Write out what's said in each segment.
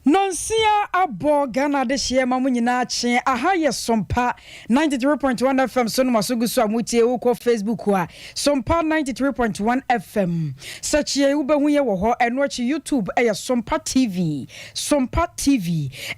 Nonsia abo Ghana de share mamu nyina che aha ye Sompa 93.1 FM so no masugu so amutie wo ko Facebook wa Sompa 93.1 FM sachie wo behu ye wo ho eno achi YouTube Sompa TV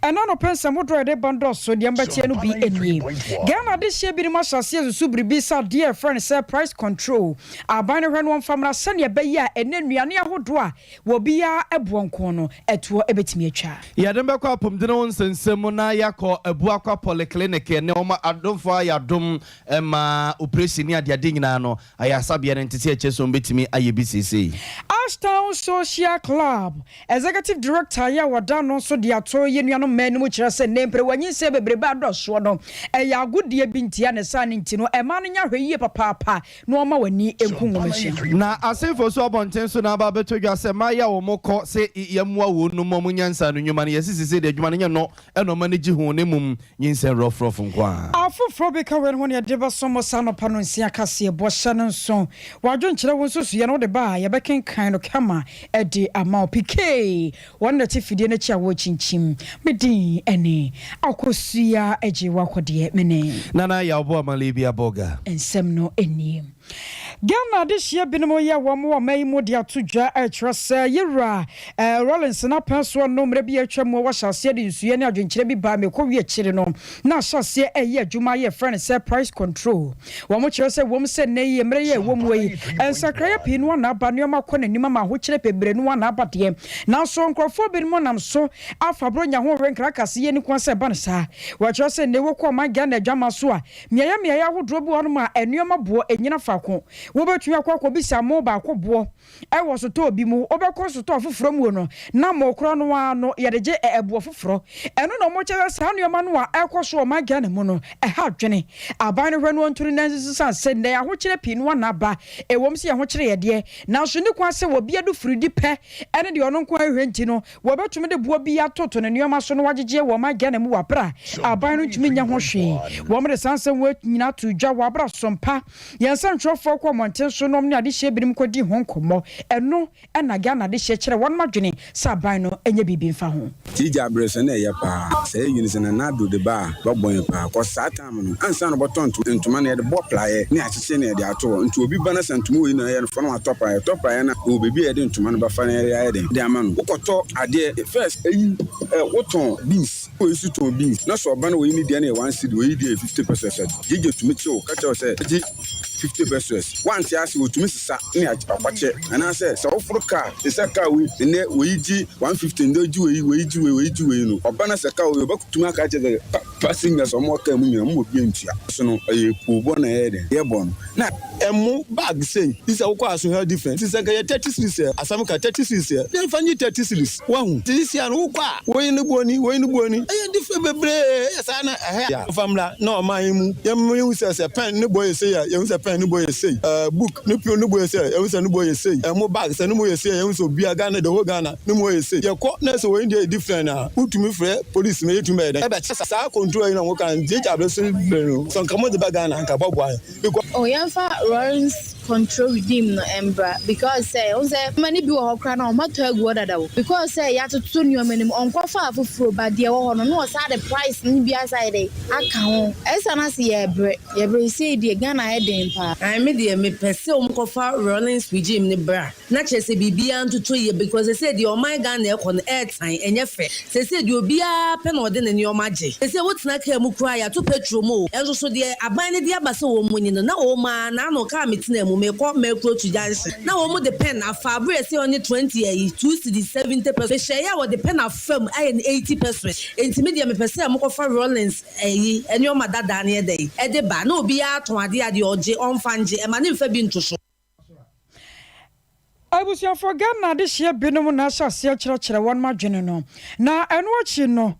eno no pensa modro de bando so de ambatie no bi enie Ghana de share bi ni masase so bribi sa dear friend say price control abane hwe no famra sane be ya enanuane ahodo a wo bia eboonko no eto ebetimi atwa Yadembe kwa pomdene wonsensemu na yakọ abua kwa polyclinic ne oma adonfo ayadom ma operation ni ade nyina no ayasabia ntete echeso mbetimi ayebcc Ashtown Social Club Executive Director ya wada no so de ato ye nuano manu mu kire se nempre wanyinse bebrebe adoso no eya agudie bintia ne sa ne ntino ema no nya hweyie papa no oma wani enkunwomahia na asefo so abonten so na ba betodwa se maya wo mokọ se yamua wo no mo nyansa no nyuma ne yesisi de adwuma ne no eno ma ne gi hu ne mum nyinse rof nkwa afofro be ka wen ho ne de ba somo sano pano nsia kase bo hye no so wadwo nkire won so ye no de ba ye beken kan no kama ede ama pk won na tifidie na chia wo chinchim medin ene akosua eje wakode mene nana ya obo amalibia boga ensem no eni Ghana this year binimo ya wo mai mu dia tudwa etrese yera Rollins na penso no mre bi atwam wo hyase de nsuye ne adwenkyere bi ba me ko wie kyere no na hyase eye adwuma ye friend say price control wo mo kyere se wo mo se ne ye mre ye wo mo yi ensakra pi no na ba ne ma ko nanima ma ho kyere pebre no na ba de na so nkrofo binimo nam so afabro nya ho hwe nkra kase ye ni kwa se ba ne sa wo kyere se ne wo ko ma Ghana adwama so a meya hodro bi wono ma enuoma bo enyina fako wo betumi akwa bisa mo ba akwobo e wo so to obi mu obekọ so to foforo mu no na mo kro no ano ye de je ebo foforo eno no mo kye sa nuoma no a ekoso o maga na mu no ha dwene aban no hwe no nturi nansi sa se ne ho kire pi no na ba e wom se ye ho kire ye de na so ni kwa se wo bia do fridi pe ene de ono nko ahwe nti no wo betumi de buo bia toto ne nuoma so no wagege wo maga na mu wapra aban no ntumi nya ho hwe wo mo de sanse wo nyina to dwa wabra Sompa yensa ntwofo kwa monten so nom ne ade hye birim kodi ho nkomo eno ena Ghana de hye kire won madwene saban no enye bibi mfa ho tija brese na ye pa say unison na do de ba bobon pa ko satam no ansa no boton ntuma na ye de boplaye ne akyekye na ye de ato nti obi ba na santumo we na ye no fo no atopa ye na o bebi ye de ntuma no ba fa na ye de ama no ukoto ade first eyi woton beans o isu ton beans na so ba na we ni de na 1 cedi we de 50% jeje tumi che o ka che o say 50 pesos once you ask to miss sa ni akwache and I say so for car the car we ne we ji 150 ndoji we ji no obana se car we bakutuma ka che passengers o mo ka mu mo bi ntia so no po na ye bon na emu bag say this a kwa so how different this a 30 series asam ka 30 series dey fanyi 30 series wahu this year no kwa we ni boni e different bebre yesa na ya famla no man mu yemu say pen ni boy say ya yemu say pen no boy say book no pio no boy say you say no boy say mo bag say no boy say you so bia Ghana the whole Ghana no boy say you ko na so we dey different na utumi frɛ police me yetumi dey e be sa control you know kan je abreso no so nka mo de Ghana nka bobo an because yamfa Rollins control redeem no embra because say on say many bi wo kra na o mato agu odada because say ya to nuoma nim on kofa afoforo ba de wo ho no sa the price ni bia side aka ho esa na se ye bre say de Ghana e den pa I me de me pese o mkofa Rollins regime ni bra na chese bibia ntoto ye because they say the o my Ghana e kon airtime enye fe say de obia pe na ode ne nuoma je say wotina ka mu kra ya to petrol mo enso so de aban ne de abase wo munyi no na o ma na no ka metina mu me ko me kro to junction na wo mo de pen afa bre say only 20 ayi 2 cedi 70% share ya wo de pen afam ayi 80% enti me de me pese am kofa Rollins ayi enuoma dada ne dey e de ba na obia aton ade oje onfanje e ma ne mfa bi ntoso abusia for Ghana de hye binom na hyase kyerɛkyerɛ won madwene no na eno achi no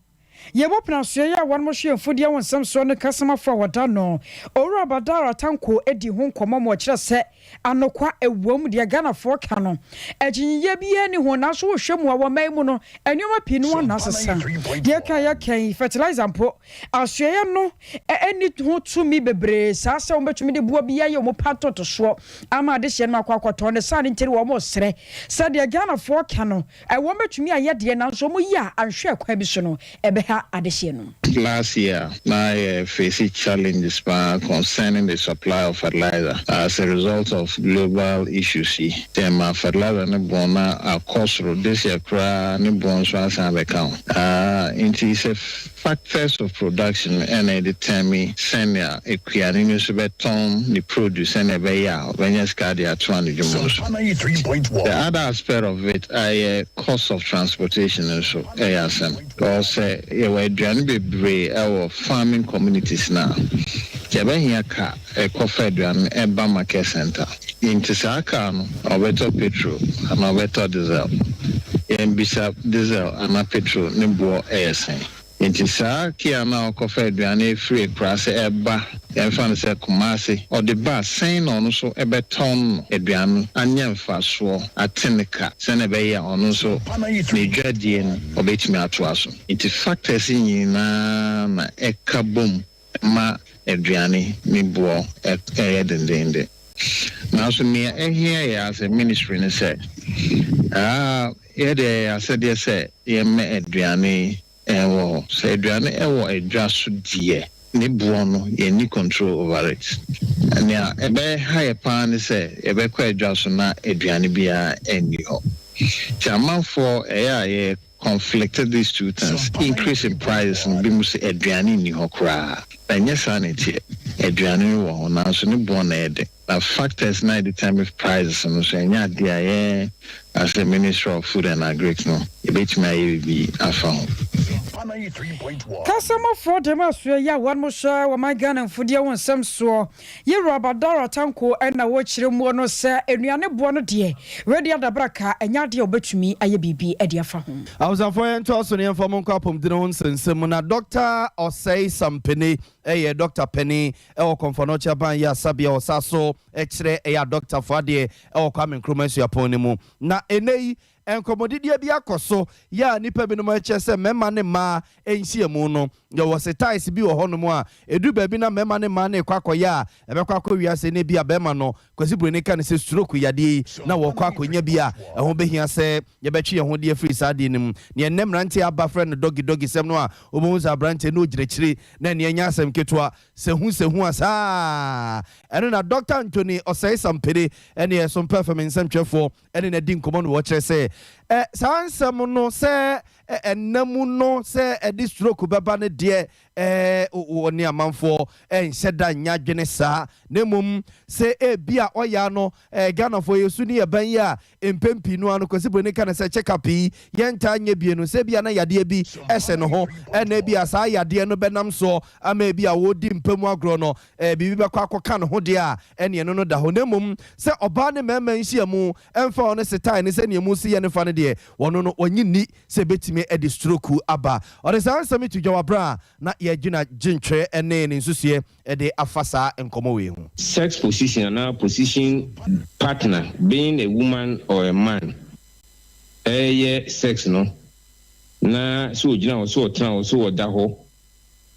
Yebopna Suya, one machine for the one some son customer for what I know. Or Badara Tanko, Eddie Hong Common just set, and no quite a woman, the Ghana for canon. Edging ye be anyone else will show more Maymono, and you might pin one as a son. Yaka, fertilize and put. I'll share no, any to me bebre, Sasa, but me the Bobia, your mopato to swap. I'm a dish and my quack on the sun until almost say, said the Ghana for canon. I want to me a yet the announcer, yeah, and share quabisono, ebeha addition. Last year, I faced challenges concerning the supply of fertilizer as a result of global issues. Then my fertilizer ne bona cost this year ne bon so as an account. It's a factors of production and I determine send a creating beton the produce and a beya when you scar the 200. The other aspect of it cost of transportation and so because we're our farming communities now. Jabahia a coffee and market center. Into Sakano, or better petrol, and a better diesel. And beside diesel and a petrol, Nimbo ASA. Into Sakia now coffee and free price eba, and fancy Kumasi, or the bus saying on also a beton, a dram, and yam fast swore, a tenica, Senebea on also the Jadian, or Betmia Twasso. It is factors in na a kaboom, ma. Adriani, Nibo, Edendende. Now, so me here as a ministry and said, I said, yes, sir, you met Adriani, and say Adriani, a just dear, Nibuono, any control over it. And now, a very higher pan say, a very quite just not Adriani Bia and you. Chairman for a conflicted these two things, increase in price and Bimus Adriani Nihokra. And yes, sanity, Adriani will now soon born ed. The factors 90 time of prices and saying, yeah, dear, as a Minister of Food and Agriculture, no, it may be a found. Customer for them, Australia, one more share of my gun and for the one some saw. Ye Rabadara Tanko and I watch them one sir, and Yana Buono dear. Ready at the Braca and Yadio bet me, I be a dear phone. I was a friend to us on the informal couple, Drones and Simona, doctor or say some penny, Dr. Penny, or Confonocha Banya Sabia or Sasso, X-ray, Dr. Fadie, or coming Crumency upon him. Na ene en commodity bia koso ya nipa bi no ma chese mema ne ma enhie mu no there was a ties bi wo hono mu a edu ba bi na mema ne ma na kwakoya ebekwa kwia se ne bia be ma no kwasi bro ne ka ne se stroke yade na wo kwakonya bia eho behia se ye betwe ho de free sade nim ne enemrante aba friend dogi sem no a obo za brante no girekire na ne anya asem ketwa se hu asa eno na Dr. Anthony Osei Sampede ene some performance ntwefo ene na din komo no wo kire se sansam no se enamu no se edi stroke baba ne de oni amanfo enhyeda nya dwene saa nemum se bia oya no Ghana for yesu ni eban ya empempi no ano kwasi bone kana se check up yi yenta nya bie no se bia na yade bi ehye no ho na bia saa yade no benam so ama bia wodi mpemu agro no bibi bekwa akoka no ho de a ene no no da ho nemum se oba ne mema nhia mu emfa ono setai ne se ne mu si ye ne fa ne de wono no onyini se betime edi stroke aba ore sansam tu jawabra na ye gina gintwe ene ne nsusie ede afasa enkomo we hu sex position and our position partner being a woman or a man sex no na so gina so tran so da ho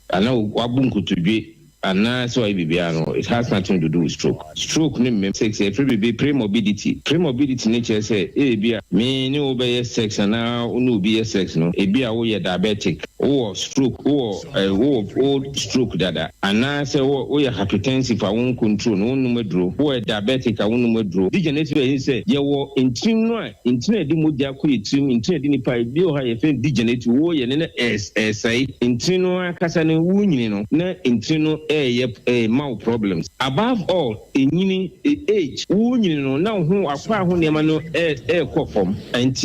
ana wabunku tudwe ana so ibibia no it has nothing to do with stroke no sex pre-morbidity nature say bia me ni obey sex ana unu be sex no bia wo ye diabetic or stroke or stroke dada ana say wo ye hypertensive a won control no nu medro wo diabetic a won nu medro degenerative he say ye wo intrim no intrim di modia ko intrim di ni pa bi o ha ye fe degenerative wo ye ne say intrim no akasa ne wo nyini no na intrim no mouth problems. Above all, age, no now who acquire who never know form. And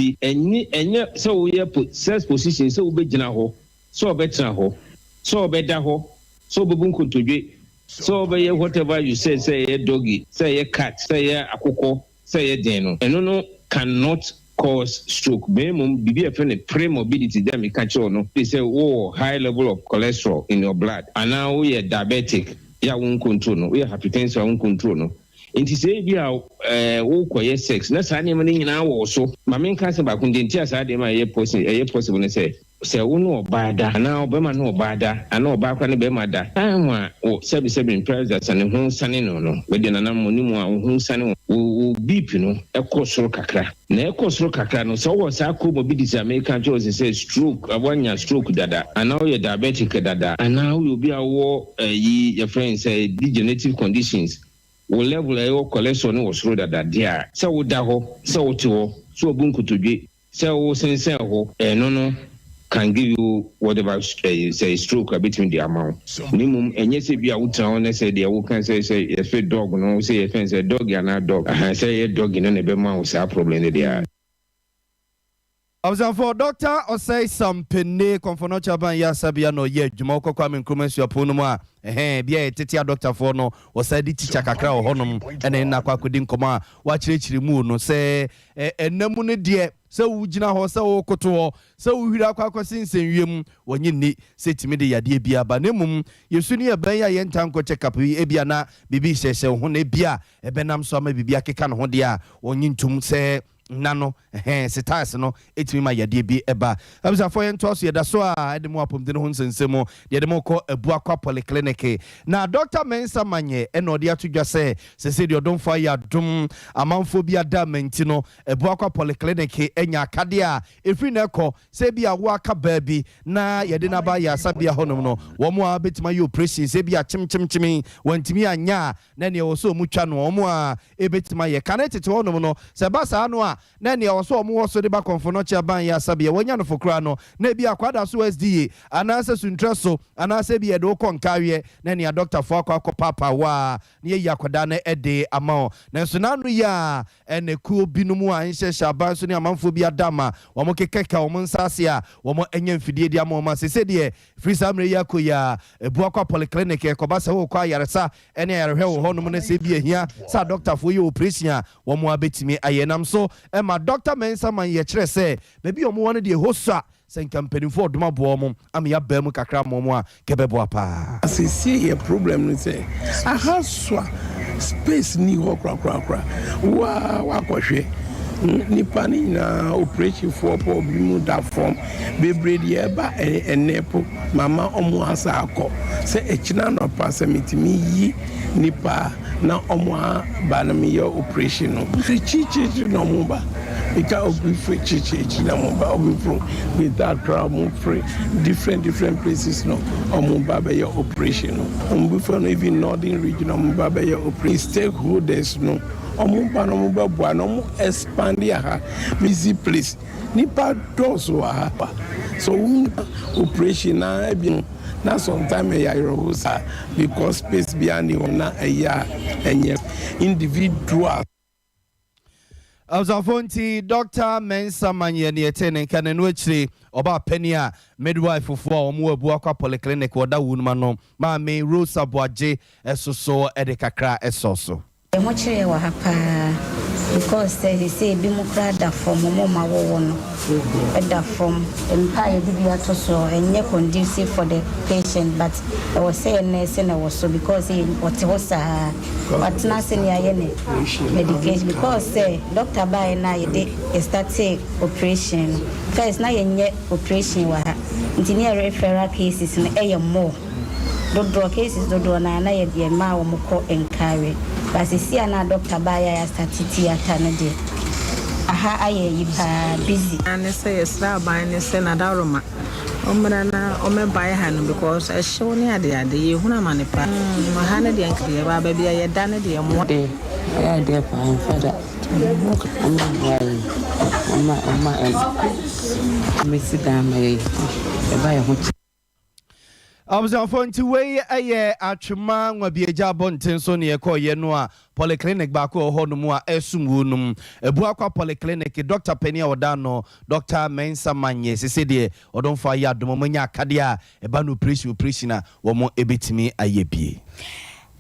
so we put sex position so be general, so better ho, so better ho, so bunku to be so be whatever you say a doggy, say a cat, say a akoko, say a deno, and no cannot cause stroke. Minimum, be a pre-morbidity. Then we catch on. They say, high level of cholesterol in your blood, and now we are diabetic. Yeah, won't control. No, we are hypertension. Won't control. No. Nti say bia koye sex na saa ne mane nyina wo so ma men ka se ba kun den tia saa de ma ye possible ne say wo no obada na obema no obada ana oba kwa ne be ma da anwa o sebi pressure sane ho sane no we de nanam moni mu a ho sane o bp no ekosoro kakra na ekosoro kakra no so wo saa comorbidity American chose say stroke awanya stroke dada ana o ye diabetic dada ana o bi awo yi your friends say degenerative conditions wo level ayo cholesterol no was road that there say wo da ho say wo ti ho so obunku todwe say wo sensen ho no can give you whatever say stroke between the amount minimum enye say bia wo tan on say there wo can say if a dog no say if say dog ya na dog say dog no ne be ma wo say problem there. For Dr. Osei Sampene Konfonocha ban ya sabia no ye dwuma kokwa me nkromasi apono mu a bia tetia doctor for no osadi teacher kakra o honom ene na kwa kodi nkoma wa kirechiri mu no se enamu ne de se wugina ho se wo koto se wuhira kwa kwasinsenwiem wonye ni se timi de yade bia ba nemum yesu ne ban ya ye ntanko check up e bia na bibi hyehye ho ne bia ebenam so ama bibia keka no ho de a wonye ntum se nano sitas no etimi ma yade bi eba abisa for yento so yeda so a edemo apomde no nsensemo yedemo ko ebu akwa polyclinic na Dr. Mensa Manye eno de atudwa se de odom fa ya dum amanfo bi ada menti no ebu akwa polyclinic enya akade a efri na ekọ se bi awo aka baabi na yede na ba ya sabia honom no wo mo a betima yo operation se bi a chimchimchimi wantimi anya na ne wo so mu twa no wo mo a ebetima ye kanetete honom no se ba sa no a na ne wo so omo so de ba Konfonocha ban ya sabia wonya no fokra no na bi akwada so SDA anase suntraso anase bi edo konkawe na ne doctor fo akwa papa wa ne yi akwada na ede ama na so nanu ya ene ku binumu a nhye shaban so ne amanfo bi adama wo mo kekeka wo mo nsase a wo mo enya mfidie dia mo ma sese de free samre yakoya ebu akwa polyclinic e ko ba se wo kwa yaresa ene yarehwe wo hono mo na se bi ehia sa doctor fo ye operation a wo mo abetimi ayenam so ma Dr. Mensa Manye kire se bebi omo won de hosa sen campaign for duma bo mo am ya ba mu kakra mo a kebebo apa asisi ye problem ni se aha so space ni ho kra wa kohwe nipa ni na operation for problem da form bebre de ba enepo mama omo asa akọ se echina no pass mitimi yi nipa na omo ba na me your operation no chichi no mo ba ika obi free chichi na mo ba obi from with that crowd mo free different places no omo ba be your operation no omo for no even northern region omo ba be your operation stakeholders no omo no mo ba no expand ya busy place nipa doors wa so operation na ebi na sometime ya rosa because space behind na ya enye individual Azafonti Dr. Mensa Manye ne etene kan no akire oba pani a midwife fo a omo abu akwa polyclinic oda wunuma no ma me Rosa Boaje esoso edekakra esoso mo chire wa hapa because they say bi mo kra da from mo ma wo no da from empire bi ato so enye conducive for the patient but I was saying nurse na was so because what was but na say ya ye medication because say doctor by na ye start say operation first na ye operation wa ntini referral cases na e more do cases do na ye de ma wo mo ko encourage but see na doctor baya ya statitiata na de aha aye yipa busy and say yes by ne say na daroma omra na omeba ha no because e hyew ne ade ye huna manepa ma ha na de ankire ba ba bia ye da na de mo de ya de pa fada me sidama e ba ye ho Abuzanfonti we aye atwema nwabieja bonten so ne yekoye no a polyclinic ba ko ho no mu a esumwunum ebu akwa polyclinic Dr. Penny Odano Dr. Mensa Manye sese de odonfa ya domo manya akade a eba no operation a wo mo ebetimi ayebie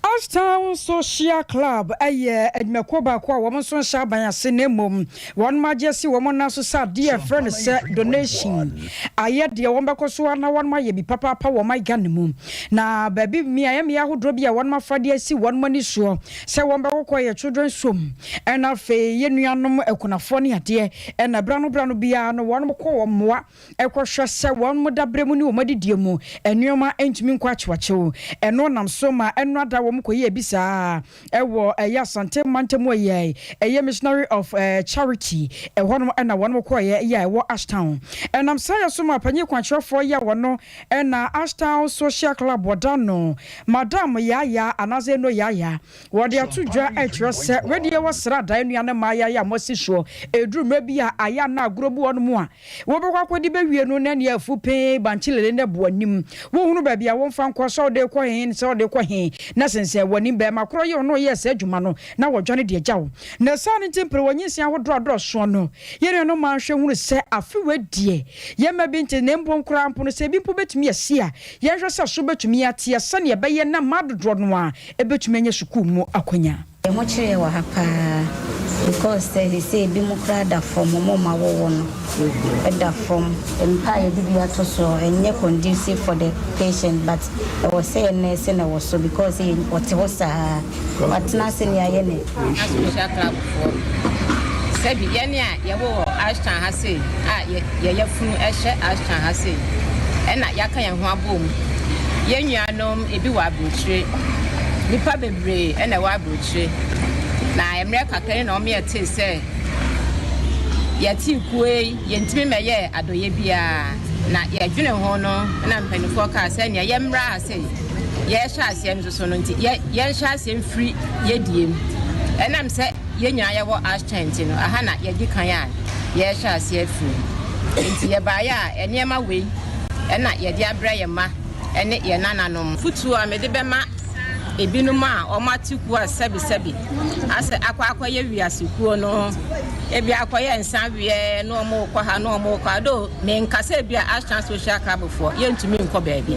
Ashtown Social Club, Edmekoba, woman son Shabaya Cinemum, one majesty woman also said, dear friend, said donation. I yet dear one Bacoswana, one my be papa, power my ganimum. Now, baby, me, I am Yahoo Drobia, one my Friday, see one money sure, say one Bacquia children's room, and I fay Yenianum, a Conafonia, dear, and a Brano Biano, one more more, a quasha, one more Bremunu, Madidiamo, and Yoma ain't mean quacho, and one am soma, and not that woman could bisa, ewo, a yasante mantemoye, a missionary of charity, a one and a one more quiet, Ashtown. And I'm saying so my penny quacho for ya one, and Ashtown Social Club, Wadano, Madame Yaya, and Azeno Yaya, what they are to draw at your set, ready was Radiana Maya, Mosisho, a drew maybe a Ayana Grobu on moi. What would the baby no nanny a full pay, Banchil in the Buanim, won't baby, I won't find cross all the coin, so the coin, nothing say when in Bema Croyo, no, yes, Edumano, now what Johnny dear Jow. No son in temple when you see our draw swano. Yet no man shall would say a few dear. Ye may be to name one cramp on a sabin pubet me a seer. Yes, a suber to me at your son, ye bay and a mad draw noir, a bit many sukumu aquina. Mochire wa hapa because they say bimokrada from mama wono that from empire dibia to so enye conducive for the patient but I was saying nurse and I was so because he what was but na se ya yene social club for sabi yene a yebo Ashton ha say ye funu ehye Ashton ha say na yaka ye ho abom ye nuanom ebi wa abrochire nipa bebre na wa abrochire na emre kakere na o me ete se yati kuei yentimi meye adoye bia na ye dwene ho no na mpanifo ka se ne ye mra ase ye hya ase nso no nti ye hya ase mfiri ye diem enam se ye nya ye wo Ashton no aha na ye gikan ya ye hya ase afiri nti ye ba ya enema we na ye dia bra ye ma ene ye nananom futu a me de be ma ebinuma o matiku a sebi ase akwa ye wiasekuo no ebi akwa nsan wie no mo kwa ha no mo kwa do me nkase bia Ashton Social Club for ye ntumi nko baabi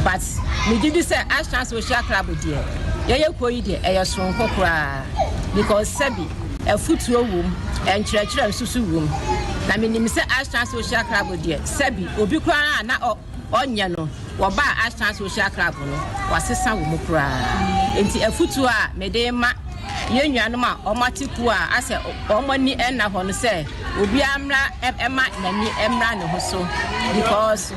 but me didi say Ashton Social Club die ye koyi die e yeso nko kra because sebi e futuo wom e nkyerɛkyerɛ nsusu wom na me nim say Ashton Social Club die sebi obi kwa na onya no woba Ashton Social Club no wasesa wo mukura enti afutu a mede ma ye nnuanom a omatiku a ase omani enna ho no se obi amra ema nani emra ne ho so because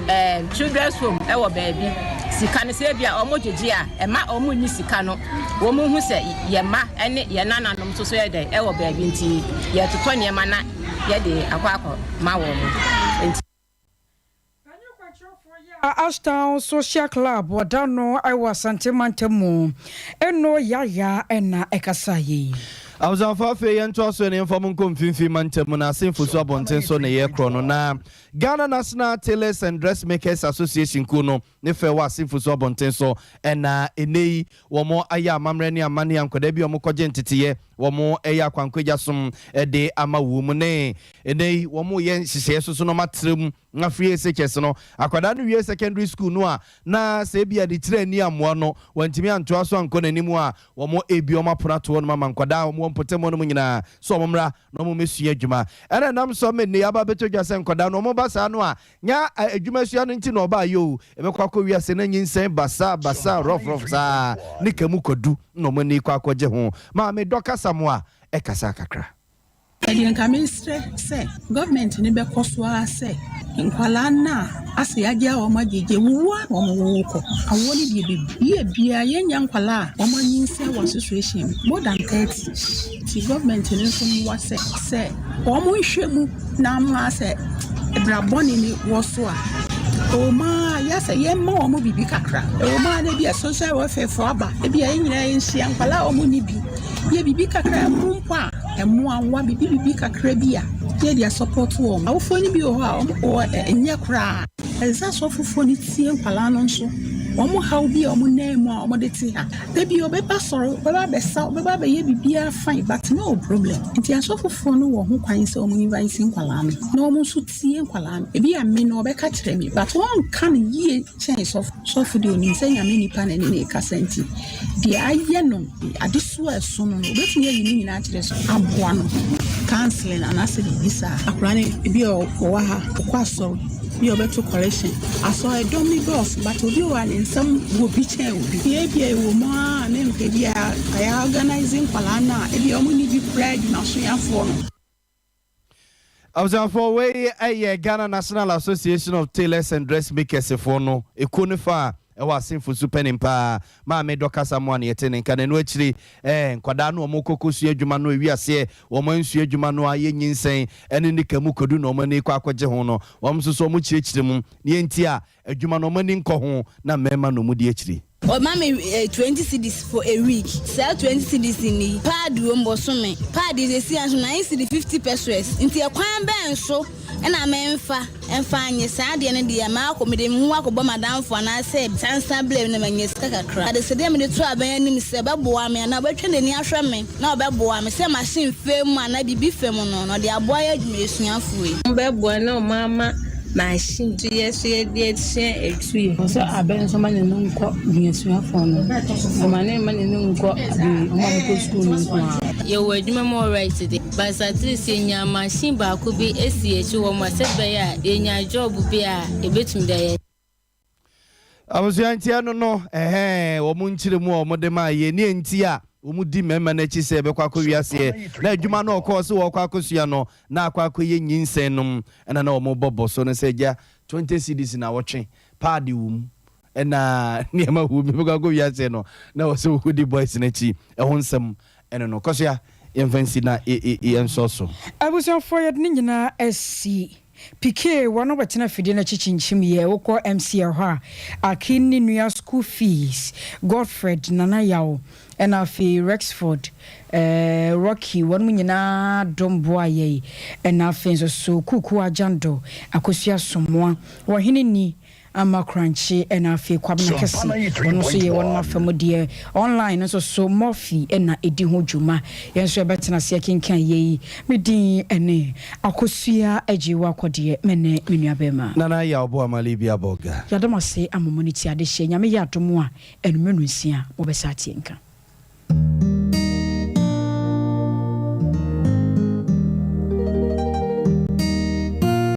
children's home e wo baabi sika ne se bia omogyeje a ema omunni sika no wo mu hu se ye ma ene ye nananom so ye dey e wo baabi nti ye totɔ ne ma na ye de akwa ma wo mu enti Ashtown Social Club, Wadano, I was Santimantemu, and no Yaya and Ekasayi. I was on Fafe and Toss and informing Confinfi Mantemuna, Sinful Sabontenso, a year chronona. Ghana National Tailors and Dressmakers Association Kuno, Nefe was Sinful Sabontenso, and Ene, or more Aya Mamrenia Mani and Kodebio Mokogentity, or more Aya Quanquijasum, a day ama womane, Ene, one more yen, she says, so no matrum, na free SHS, Akwadanu year secondary school, noa, na Sabia the train near Mono, when Timmy and Toasso and Conanimua, or more Abioma Prato, Mamma Quada. Potemo muna so momra no mo mesu adwuma ene nam so me ne aba beto dwase nkoda no mo basa no a nya adwuma sua no nti no ba yo ebekwa ko wiase na nyinsen basa rough sa ne kamu kodu no mo ni kwa akogye ho ma me doka samoa e kasa kakra Edian Kamistre say government ni be koswa say nkwala na ase agya o magege wuwa o mo ko awoli die be bia yenya nkwala o manyinse wa situation more than 30 the government ni so mu wase say o mo hwemu na ma say ebraboni ni wo so a o ma ya say ye ma o mo bibi kakra o ma na bia social welfare for aba e bia nyina yenhia nkwala o mo ni bi ye bibi kakra mu mpa emu anwa bibi kakra bia ye dia support wo awofo ni bi o ha o enye kra eza so fofo ni tie nkwala no nso wɔn haw bi a wɔn nan mu a wɔn de te ha debi ɔbɛba sɔrɔ ɔbɛba bɛsa ɔbɛba bɛyɛ biribiara fine but no problem nti asɔfofoɔ no wɔ ho kwan sɛ wɔn invite nkwalaa no na wɔn nso tie nkwalaa no ebi a me no ɔbɛka kyerɛ me but wɔn ka no yie kyɛn sɔfo de onim sɛ nyame nipa na ne kasa nti deɛ ayɛ no adesoa ɛso no obɛtumi ayi ne nyinaa kyerɛ so aboa no counseling anaasɛ biribi saa akora no ebi a ɔwɔ ha ɔkɔ asɔre bi obeto collection aso edom ni boss but obi wa ne nsam wo bi chen obi bia wo mo a ne mpe bia aya organizing kwala na e bia mo ni bi bread na so yafo no. For way a Ghana National Association of Tailors and Dressmakers for no ekunifa ewa sinfu super nimpa ma me doka samwa ne yete ne kana no akiri nkwada no omokoko su adwuma no wi ase wo man su adwuma no aye nyinsen ene ne kamu kodu no mani kwa akwaje ho no wo msoso mu kirikiri mu ne enti a adwuma no mani nkɔ ho na mema no mu di akiri. Oh, mommy, 20 cedis for a week. Sell 20 cedis in the pad room or something. Pad is a 50 pesos. Into a quam band so, and I mean, and find your side and the amount of the walk of Madame for and I said, Sansa blame them and your scaka crack. The sedem in the trap and him said, Baboam, and I went to the near Shaman. No, Baboam, say machine film and I be femonon or the aboyed me free. Babuano, Mamma. Machine to yes, share a tree. So I been so many non cop being swim for no. My name non cop the school. Your word, you more right today. But at least in your machine bar could be SCH or my set by in your job will be a bit there. I was young Tiano no, or Munchimo, Modema, ye near Tia. Umudi memma na chi se be kwako wiase na adwuma na okoso wo kwako sua no na akwako ye nyinsenum na na omo bobo so no se gya 20 cedis na wotwe party wum na niema hu me kwako wiase no na wo se hudi boys na chi ho nsem eno no kosia yemfansi na enso so abusan foyed ni nyina SC PK one of the fidi na chichinchim ye woko MCL ha akini nua school fees Godfred Nana Yao and afi Rexford Rocky one munyina domboa ye and afi so kuku ajando akosua somwa wo hini ni ama crunchy and afi kwabna kesi ono so ye one mafamo de online so morphy na edi ho dwuma yenso betena se kenkan ye medin ene akosua ajiwa kwode mene menuabema Nana ya obo amali bia boga yadoma se amomoni ti ade hye nyame ya adomo a enumenu nsia wo besa tie nka